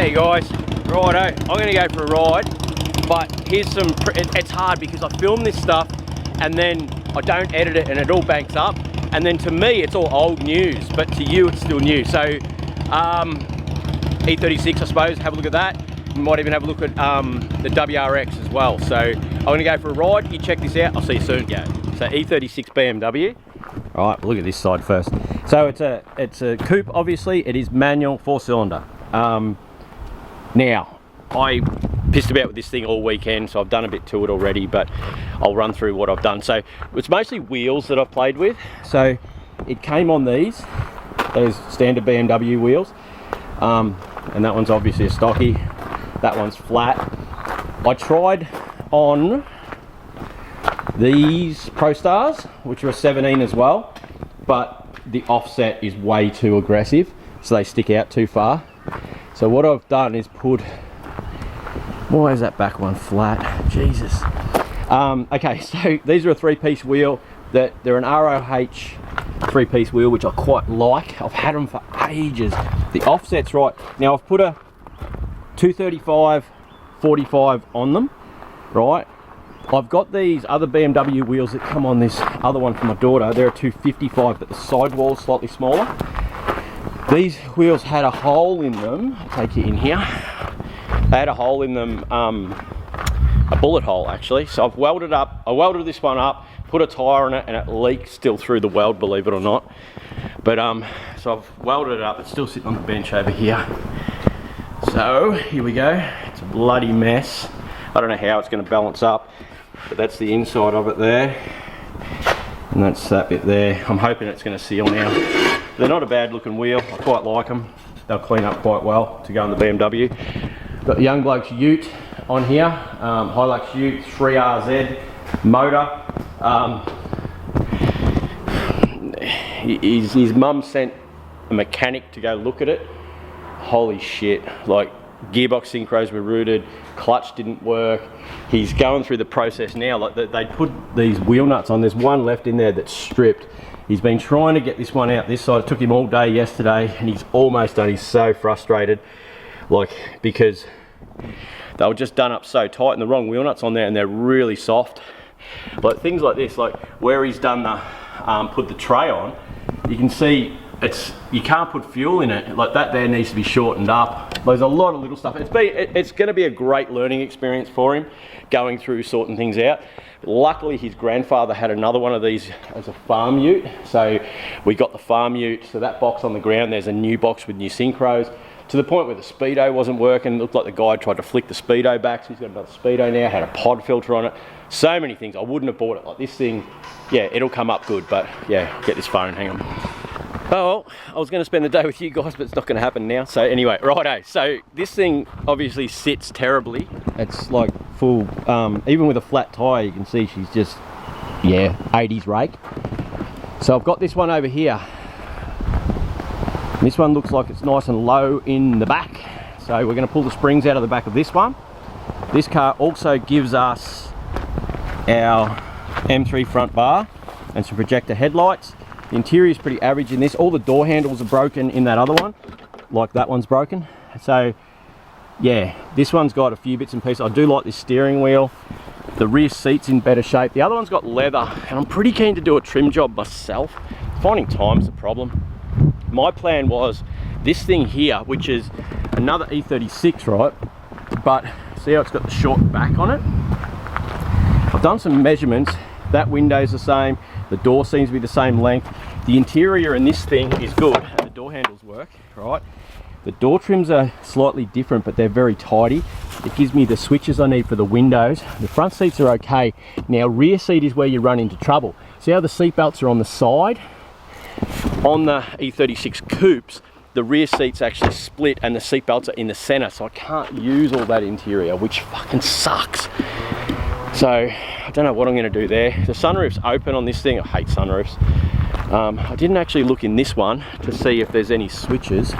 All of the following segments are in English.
Hey guys, righto, I'm going to go for a ride, but here's some, it's hard because I film this stuff and then I don't edit it and it all banks up, and then to me it's all old news, but to you it's still new. So E36 I suppose, have a look at that. We might even have a look at the WRX as well. So I'm going to go for a ride, you check this out, I'll see you soon. Go. So E36 BMW. All right, look at this side first. So it's a coupe, obviously. It is manual, 4-cylinder. Now, I pissed about with this thing all weekend, so I've done a bit to it already, but I'll run through what I've done. So it's mostly wheels that I've played with. So it came on these standard BMW wheels, and that one's obviously a stocky. That one's flat. I tried on these Pro Stars, which are a 17 as well, but the offset is way too aggressive, so they stick out too far. So what I've done is put, why is that back one flat? Jesus. Okay, so these are a 3-piece wheel. They're an ROH 3-piece wheel, which I quite like. I've had them for ages. The offset's right. Now I've put a 235 45 on them, right? I've got these other BMW wheels that come on this other one for my daughter. They're a 255, but the sidewall's slightly smaller. These wheels had a hole in them. I'll take you in here. They had a hole in them, a bullet hole actually. So I've welded up, I welded this one up, put a tyre on it, and it leaks still through the weld, believe it or not. But so I've welded it up. It's still sitting on the bench over here. So here we go. It's a bloody mess. I don't know how it's going to balance up, but that's the inside of it there, and that's that bit there. I'm hoping it's going to seal now. They're not a bad looking wheel. I quite like them. They'll clean up quite well to go in the BMW. Got the Young Blokes Ute on here. Hilux Ute 3RZ motor. His mum sent a mechanic to go look at it. Holy shit, like gearbox synchros were rooted, clutch didn't work. He's going through the process now. Like they put these wheel nuts on. There's one left in there that's stripped. He's been trying to get this one out this side. It took him all day yesterday, and he's almost done. He's so frustrated, like, because they were just done up so tight and the wrong wheel nuts on there, and they're really soft. Like things like this, like where he's done the put the tray on, you can see you can't put fuel in it. Like that there needs to be shortened up. There's a lot of little stuff. It's going to be a great learning experience for him, going through sorting things out. Luckily his grandfather had another one of these as a farm ute, so we got the farm ute. So that box on the ground, there's a new box with new synchros, to the point where the speedo wasn't working. It looked like the guy tried to flick the speedo back, so he's got another speedo now, had a pod filter on it. So many things. I wouldn't have bought it. Like this thing, yeah, it'll come up good, but yeah, get this phone, hang on. Oh well, I was going to spend the day with you guys, but it's not going to happen now. So anyway, righto. So this thing obviously sits terribly. It's like full, even with a flat tyre, you can see she's just, yeah, 80s rake. So I've got this one over here. This one looks like it's nice and low in the back. So we're going to pull the springs out of the back of this one. This car also gives us our M3 front bar and some projector headlights. The interior is pretty average in this. All the door handles are broken in that other one, like that one's broken. So yeah, this one's got a few bits and pieces. I do like this steering wheel. The rear seat's in better shape. The other one's got leather, and I'm pretty keen to do a trim job myself. Finding time's the problem. My plan was this thing here, which is another E36, right? But see how it's got the short back on it? I've done some measurements. That window's the same. The door seems to be the same length. The interior in this thing is good, and the door handles work, right? The door trims are slightly different, but they're very tidy. It gives me the switches I need for the windows. The front seats are okay. Now, rear seat is where you run into trouble. See how the seat belts are on the side? On the E36 coupes, the rear seats actually split and the seat belts are in the center, so I can't use all that interior, which fucking sucks. So I don't know what I'm going to do there. The sunroof's open on this thing. I hate sunroofs. I didn't actually look in this one to see if there's any switches,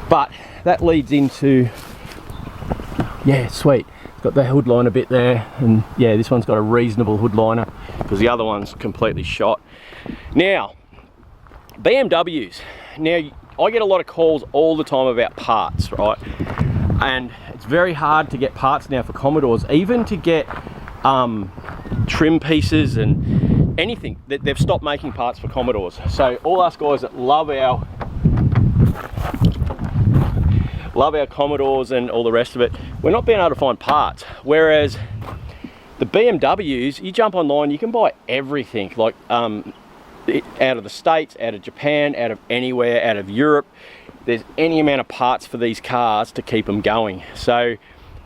but that leads into, yeah, sweet. It's got the hood liner bit there, and yeah, this one's got a reasonable hood liner because the other one's completely shot. Now, BMWs. Now, I get a lot of calls all the time about parts, right? And it's very hard to get parts now for Commodores, even to get trim pieces and anything. They've stopped making parts for Commodores. So all us guys that love our Commodores and all the rest of it, we're not being able to find parts. Whereas the BMWs, you jump online, you can buy everything, like out of the States, out of Japan, out of anywhere, out of Europe. There's any amount of parts for these cars to keep them going. So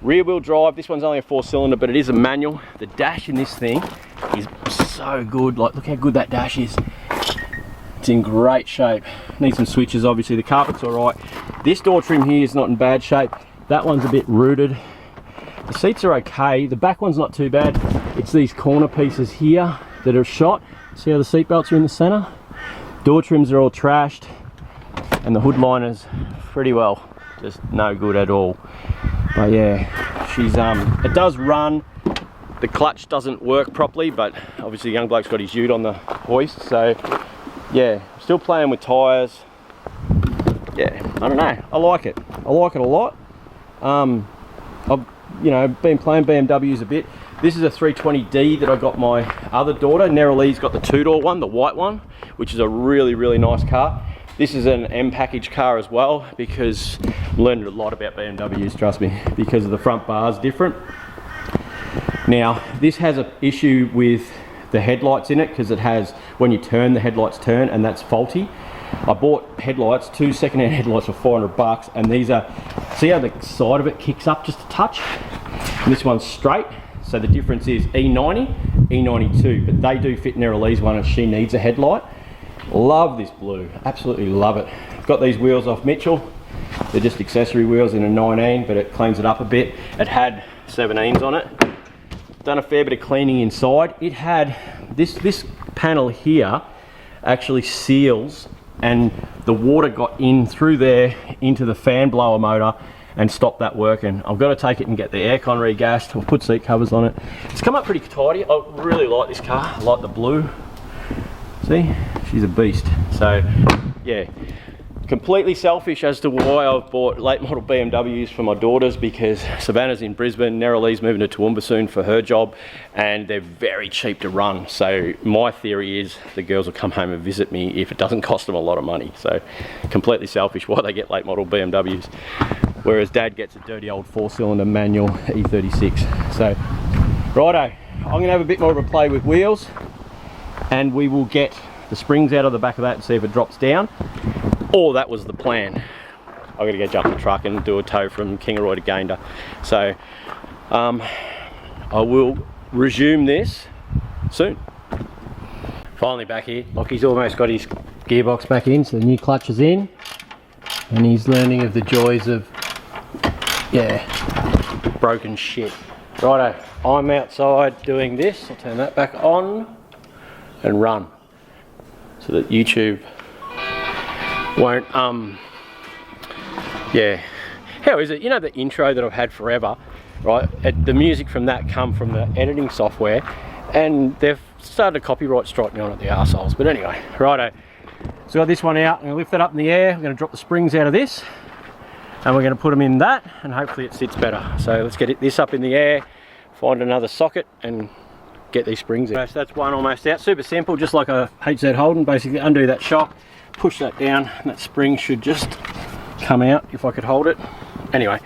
rear wheel drive, this one's only a 4-cylinder, but it is a manual. The dash in this thing is so good. Like, look how good that dash is. It's in great shape. Needs some switches, obviously. The carpet's all right. This door trim here is not in bad shape. That one's a bit rooted. The seats are okay. The back one's not too bad. It's these corner pieces here that are shot. See how the seat belts are in the center? Door trims are all trashed, and the hood liner's pretty well just no good at all. But yeah, she's it does run. The clutch doesn't work properly, but obviously the young bloke's got his Ute on the hoist, so yeah, still playing with tires. Yeah, I don't know, I like it a lot. I've, you know, been playing BMWs a bit. This is a 320D that I got my other daughter. Neralee's got the 2-door one, the white one, which is a really nice car. This is an M package car as well, because I'm learning a lot about BMWs, trust me, because of the front bars different. Now, this has an issue with the headlights in it, because it has, when you turn, the headlights turn, and that's faulty. I bought headlights, 2 second-hand headlights for 400 bucks, and these are, see how the side of it kicks up just a touch? And this one's straight, so the difference is E90, E92, but they do fit Neralee's one, and she needs a headlight. Love this blue, absolutely love it. Got these wheels off Mitchell. They're just accessory wheels in a 19, but it cleans it up a bit. It had 17s on it. Done a fair bit of cleaning inside. It had, this panel here actually seals, and the water got in through there into the fan blower motor and stopped that working. I've got to take it and get the aircon regassed. I'll put seat covers on it. It's come up pretty tidy. I really like this car. I like the blue. See, she's a beast. So yeah, completely selfish as to why I've bought late model BMWs for my daughters, because Savannah's in Brisbane, Neralee's moving to Toowoomba soon for her job, and they're very cheap to run. So my theory is the girls will come home and visit me if it doesn't cost them a lot of money. So completely selfish why they get late model BMWs, whereas Dad gets a dirty old 4-cylinder manual E36. So righto, I'm gonna have a bit more of a play with wheels, and we will get the springs out of the back of that and see if it drops down. Or that was the plan. I've got to go jump in the truck and do a tow from Kingatow to Gayndah. So I will resume this soon. Finally back here. Lockie's almost got his gearbox back in, so the new clutch is in, and he's learning of the joys of, yeah, broken shit. Righto, I'm outside doing this. I'll turn that back on and run so that YouTube won't, yeah. How is it? You know the intro that I've had forever, right? The music from that come from the editing software, and they've started to copyright strike me on it, the arseholes. But anyway, righto. So got this one out. I'm gonna lift that up in the air. I'm gonna drop the springs out of this, and we're gonna put them in that, and hopefully it sits better. So let's get this up in the air, find another socket, and get these springs in. So that's one almost out. Super simple, just like a HZ Holden. Basically undo that shock, push that down, and that spring should just come out if I could hold it. Anyway,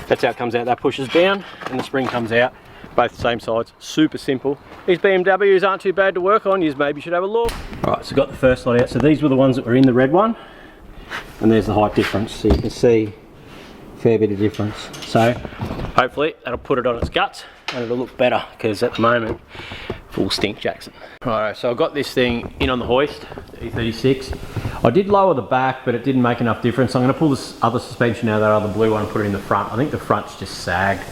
that's how it comes out. That pushes down and the spring comes out, both the same sides. Super simple. These BMWs aren't too bad to work on. You maybe should have a look. Right, so got the first lot out. So these were the ones that were in the red one, and there's the height difference, so you can see a fair bit of difference. So hopefully that'll put it on its guts and it'll look better, because at the moment full stink Jackson. Alright, so I got this thing in on the hoist, the E36. I did lower the back, but it didn't make enough difference. I'm going to pull this other suspension out of that other blue one and put it in the front. I think the front's just sagged.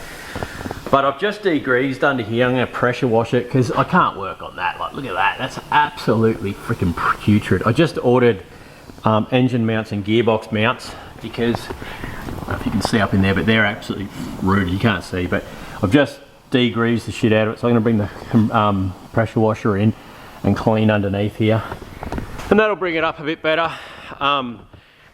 But I've just degreased under here. I'm going to pressure wash it, because I can't work on that. Like, look at that. That's absolutely freaking putrid. I just ordered engine mounts and gearbox mounts, because, I don't know if you can see up in there, but they're absolutely rude. You can't see, but I've just degreased the shit out of it. So I'm going to bring the pressure washer in and clean underneath here, and that'll bring it up a bit better.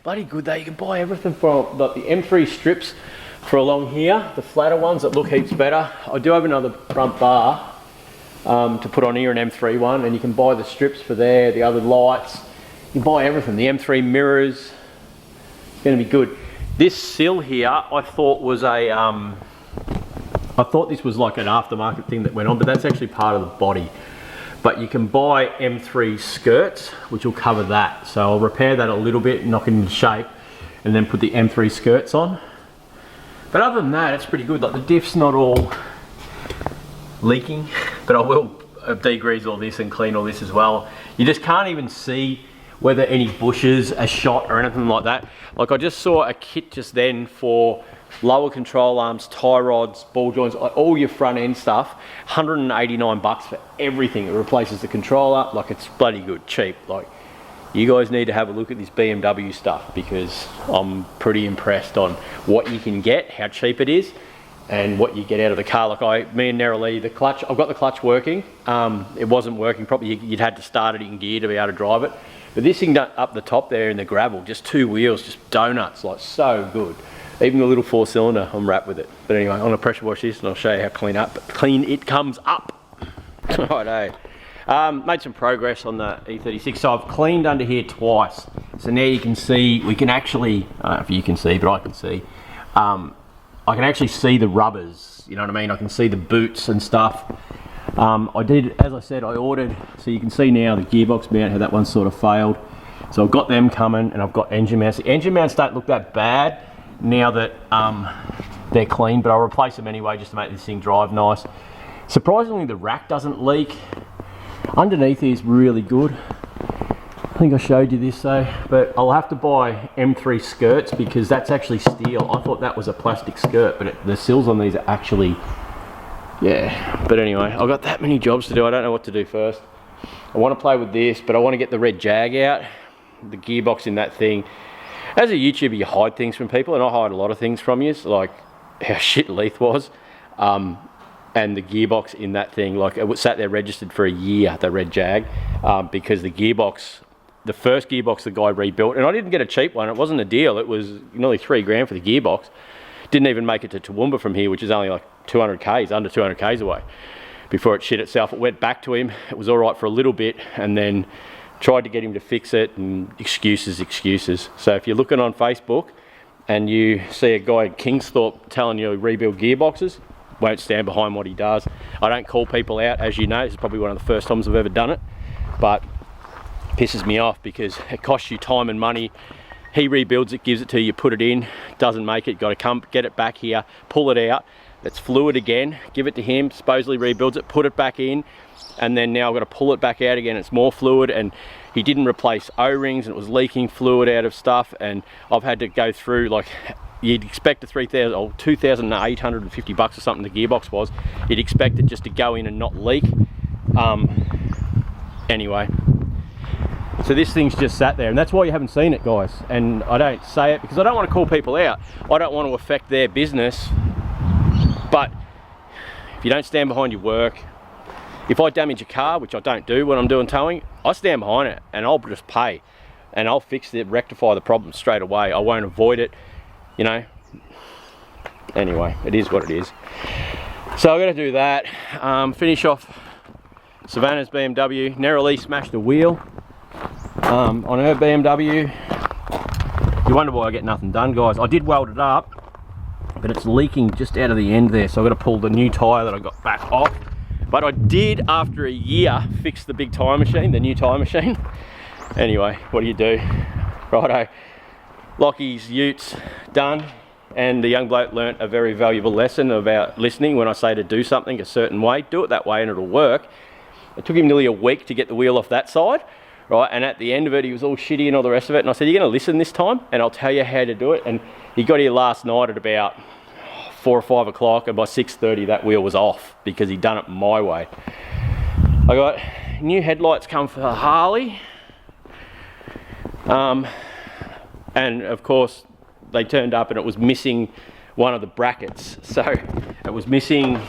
bloody good though. You can buy everything from like the M3 strips for along here, the flatter ones that look heaps better. I do have another front bar to put on here, an M3 one, and you can buy the strips for there, the other lights. You can buy everything, the M3 mirrors. It's going to be good. This sill here, I thought was a, I thought this was like an aftermarket thing that went on, but that's actually part of the body. But you can buy M3 skirts, which will cover that. So I'll repair that a little bit, knock it into shape, and then put the M3 skirts on. But other than that, it's pretty good. Like the diff's not all leaking, but I will degrease all this and clean all this as well. You just can't even see whether any bushes are shot or anything like that. Like I just saw a kit just then for lower control arms, tie rods, ball joints, all your front end stuff. 189 bucks for everything. It replaces the controller. Like it's bloody good, cheap. Like you guys need to have a look at this BMW stuff because I'm pretty impressed on what you can get, how cheap it is, and what you get out of the car. Like me and Nerily, the clutch, I've got the clutch working. It wasn't working properly. You'd had to start it in gear to be able to drive it. But this thing up the top there in the gravel, just 2 wheels, just donuts, like so good. Even the little 4-cylinder, I'm wrapped with it. But anyway, I'm gonna pressure wash this and I'll show you how clean it comes up. Righto. Made some progress on the E36. So I've cleaned under here twice. So now you can see, we can actually, I don't know if you can see, but I can see. I can actually see the rubbers, you know what I mean? I can see the boots and stuff. I did, as I said, I ordered, so you can see now the gearbox mount, how that one sort of failed. So I've got them coming and I've got engine mounts. The engine mounts don't look that bad now that they're clean, but I'll replace them anyway just to make this thing drive nice. Surprisingly, the rack doesn't leak. Underneath is really good. I think I showed you this though, but I'll have to buy M3 skirts because that's actually steel. I thought that was a plastic skirt, but the sills on these are actually, yeah. But anyway, I've got that many jobs to do. I don't know what to do first. I want to play with this, but I want to get the red Jag out, the gearbox in that thing. As a YouTuber, you hide things from people, and I hide a lot of things from you, like how shit Leith was. And the gearbox in that thing, like it was sat there registered for a year, the red Jag, because the gearbox, the first gearbox the guy rebuilt, and I didn't get a cheap one, it wasn't a deal, it was nearly 3 grand for the gearbox. Didn't even make it to Toowoomba from here, which is only like 200 k's, under 200 k's away, before it shit itself. It went back to him, it was all right for a little bit, and then tried to get him to fix it, and excuses. So if you're looking on Facebook, and you see a guy at Kingsthorpe telling you to rebuild gearboxes, won't stand behind what he does. I don't call people out, as you know. This is probably one of the first times I've ever done it, but it pisses me off because it costs you time and money. He rebuilds it, gives it to you, put it in, doesn't make it, got to come get it back here, pull it out, it's fluid again, give it to him, supposedly rebuilds it, put it back in, and then now I've got to pull it back out again, it's more fluid, and he didn't replace O-rings and it was leaking fluid out of stuff, and I've had to go through, like, you'd expect a 3,000 or 2,850 bucks or something the gearbox was. You'd expect it just to go in and not leak. Anyway, so this thing's just sat there, and that's why you haven't seen it, guys. And I don't say it because I don't want to call people out. I don't want to affect their business. But if you don't stand behind your work, if I damage a car, which I don't do when I'm doing towing, I stand behind it and I'll just pay, and I'll fix it, rectify the problem straight away. I won't avoid it. You know, anyway, it is what it is. So I'm going to do that, finish off Savannah's BMW. Nerily smashed the wheel on her BMW. You wonder why I get nothing done, guys. I did weld it up, but it's leaking just out of the end there, so I've got to pull the new tyre that I got back off. But I did, after a year, fix the big tyre machine, the new tyre machine. Anyway, what do you do? Righto. Lockie's Ute's done, and the young bloke learnt a very valuable lesson about listening. When I say to do something a certain way, do it that way and it'll work. It took him nearly a week to get the wheel off that side, right? And at the end of it, he was all shitty and all the rest of it. And I said, you're going to listen this time and I'll tell you how to do it. And he got here last night at about 4 or 5 o'clock, and by 6:30 that wheel was off because he'd done it my way. I got new headlights come for Harley. And of course they turned up and it was missing one of the brackets. So it was missing,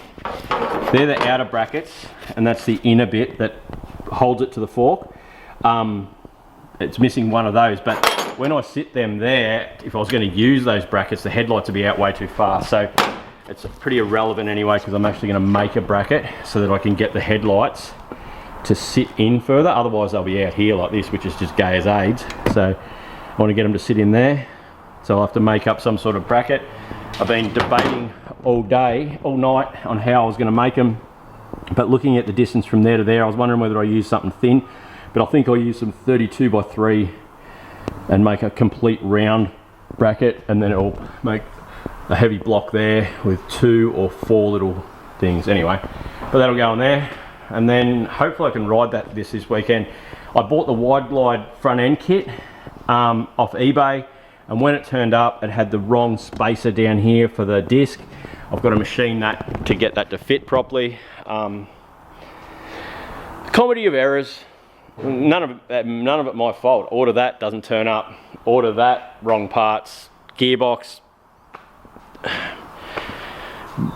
they're the outer brackets and that's the inner bit that holds it to the fork. It's missing one of those, but when I sit them there, if I was going to use those brackets, the headlights would be out way too far. So it's pretty irrelevant anyway, because I'm actually going to make a bracket so that I can get the headlights to sit in further. Otherwise they'll be out here like this, which is just gay as AIDS. So I want to get them to sit in there. So I'll have to make up some sort of bracket. I've been debating all day, all night, on how I was going to make them. But looking at the distance from there to there, I was wondering whether I use something thin. But I think I'll use some 32 by 3 and make a complete round bracket, and then it'll make a heavy block there with 2 or 4 little things. Anyway, but that'll go on there, and then hopefully I can ride that this weekend. I bought the wide glide front end kit off eBay, and when it turned up, it had the wrong spacer down here for the disc. I've got to machine that to get that to fit properly. Comedy of errors. None of it my fault. Order that, doesn't turn up. Order that, wrong parts. Gearbox.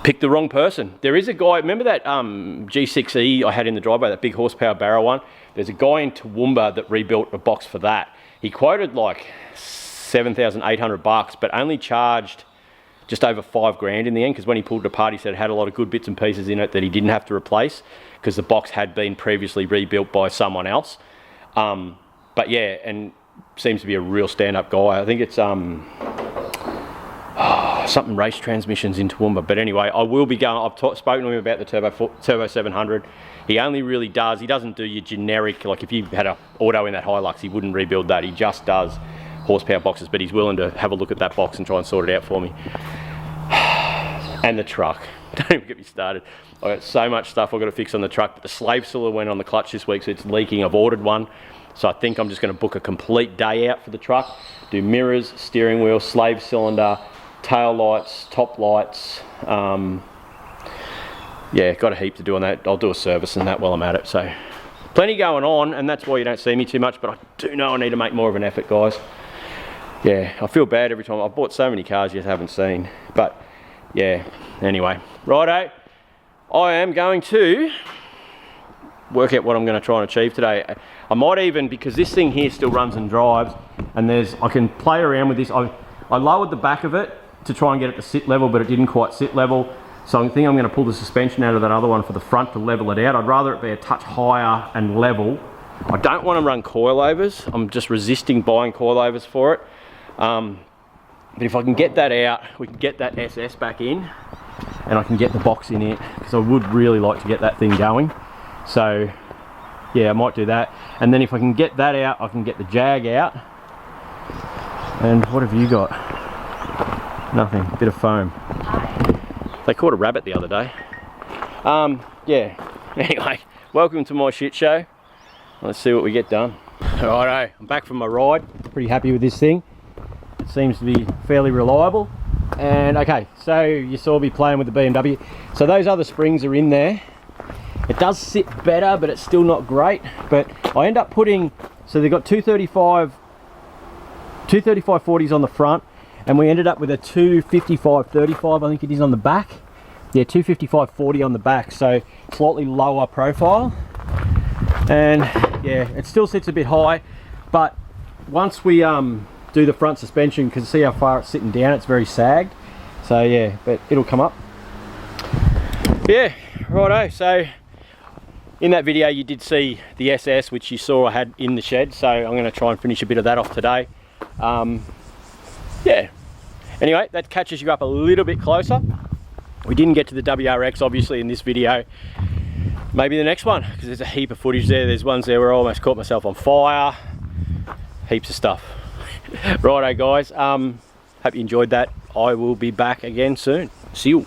Pick the wrong person. There is a guy, remember that G6E I had in the driveway, that big horsepower barrel one? There's a guy in Toowoomba that rebuilt a box for that. He quoted like 7,800 bucks, but only charged just over 5 grand in the end, because when he pulled it apart, he said it had a lot of good bits and pieces in it that he didn't have to replace, because the box had been previously rebuilt by someone else. But yeah, and seems to be a real stand-up guy. I think it's something race transmissions in Toowoomba. But anyway, I will be going, I've spoken to him about the Turbo 700. He only really does, he doesn't do your generic, like if you had an auto in that Hilux, he wouldn't rebuild that. He just does horsepower boxes, but he's willing to have a look at that box and try and sort it out for me. And the truck, don't even get me started. I've got so much stuff I've got to fix on the truck, but the slave cylinder went on the clutch this week, so it's leaking. I've ordered one, so I think I'm just going to book a complete day out for the truck, do mirrors, steering wheel, slave cylinder, tail lights, top lights. Yeah, got a heap to do on that. I'll do a service and that while I'm at it. So plenty going on, and that's why you don't see me too much, but I do know I need to make more of an effort, guys. Yeah, I feel bad every time. I've bought so many cars you haven't seen, but yeah, anyway. Righto, I am going to work out what I'm going to try and achieve today. I might even, because this thing here still runs and drives, and I can play around with this. I lowered the back of it to try and get it to sit level, but it didn't quite sit level. So I think I'm going to pull the suspension out of that other one for the front to level it out. I'd rather it be a touch higher and level. I don't want to run coilovers. I'm just resisting buying coilovers for it. But if I can get that out, we can get that SS back in, and I can get the box in it, because I would really like to get that thing going. So yeah, I might do that. And then if I can get that out, I can get the Jag out. And what have you got? Nothing, bit of foam. They caught a rabbit the other day. Yeah, anyway, welcome to my shit show. Let's see what we get done. Righto, I'm back from my ride. Pretty happy with this thing. It seems to be fairly reliable. And okay, so you saw me playing with the BMW. So those other springs are in there. It does sit better, but it's still not great. But I end up putting, so they've got 235/40s on the front, and we ended up with a 255/35, I think it is, on the back. Yeah, 255/40 on the back, so slightly lower profile. And yeah, it still sits a bit high, but once we do the front suspension, you can see how far it's sitting down, it's very sagged. So yeah, but it'll come up. Yeah, righto, so in that video you did see the SS, which you saw I had in the shed, so I'm going to try and finish a bit of that off today. Yeah, anyway, that catches you up a little bit closer. We didn't get to the WRX obviously in this video. Maybe the next one, because there's a heap of footage there. There's ones there where I almost caught myself on fire. Heaps of stuff. Righto guys, hope you enjoyed that. I will be back again soon. See you.